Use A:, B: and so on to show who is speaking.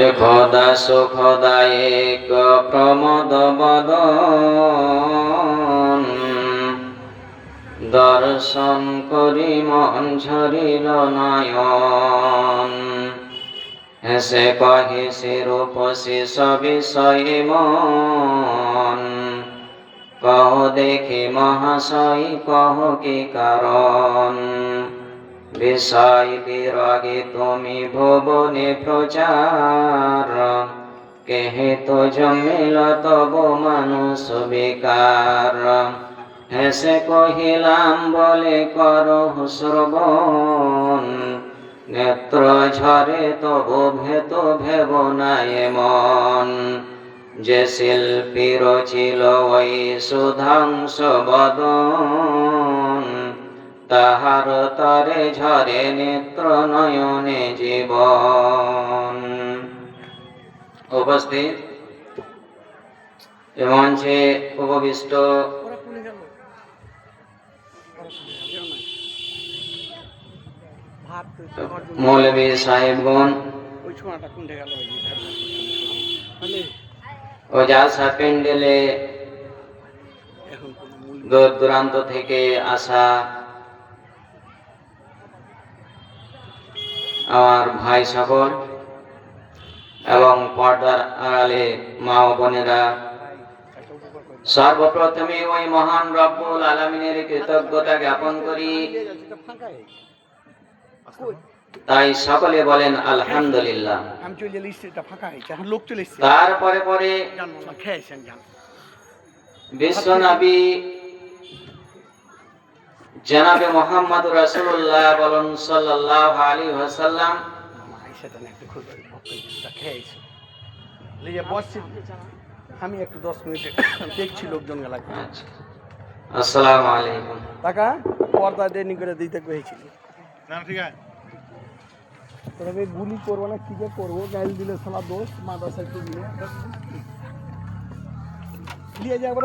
A: এ খোদা সুখদা এক প্রমোদ বদন, দর্শন করি মন ঝরিল নয়ন। হেসে কহে সে রূপসী সবিষয়ে মন, কহ দেখি মহাশয় কহ কি কারণ। বিষয় বিরাগে তুমি ভুবনে প্রচার, কেহে তো জন্মিল তব মানুষ বেকার। হেসে কহিলাম বলে করহ শ্রবণ, নেত্র ঝরে তবু ভেত ভেব না এমন। যে শিল্পী রচিল ওই সুধাংশ বদন, তাহার তরে ঝরে নেত্র নয়নে জীবন। উপস্থিত এ মঞ্চে উপবিষ্ট মৌলভী সাহেবগণ ও জালসা প্যান্ডেলে দূর দূরান্ত থেকে আসা আমার ভাই সকল এবং পর্দার আড়ালে মা ও বোনেরা, সর্বপ্রথমে ওই মহান রব্বুল আলামিনের কৃতজ্ঞতা জ্ঞাপন করি। তাই সকলে বলেন আলহামদুলিল্লাহ। তারপরে পরে বিশ্বনবী জনাবে মুহাম্মদ রাসূলুল্লাহ বলেন সাল্লাল্লাহু আলাইহি ওয়াসাল্লাম,
B: আমি একটু 10 মিনিট দেখছি লোকজন গেলা।
A: আসসালামু আলাইকুম।
B: টাকা পর্দা দেনি করে দিতে কইছিল না, ঠিক আছে। তবে গুলি করবো না, কি যে করবো, গাইল দিলে সালা দোষ মাদ্রাসায় দিলে নিয়ে যাবো।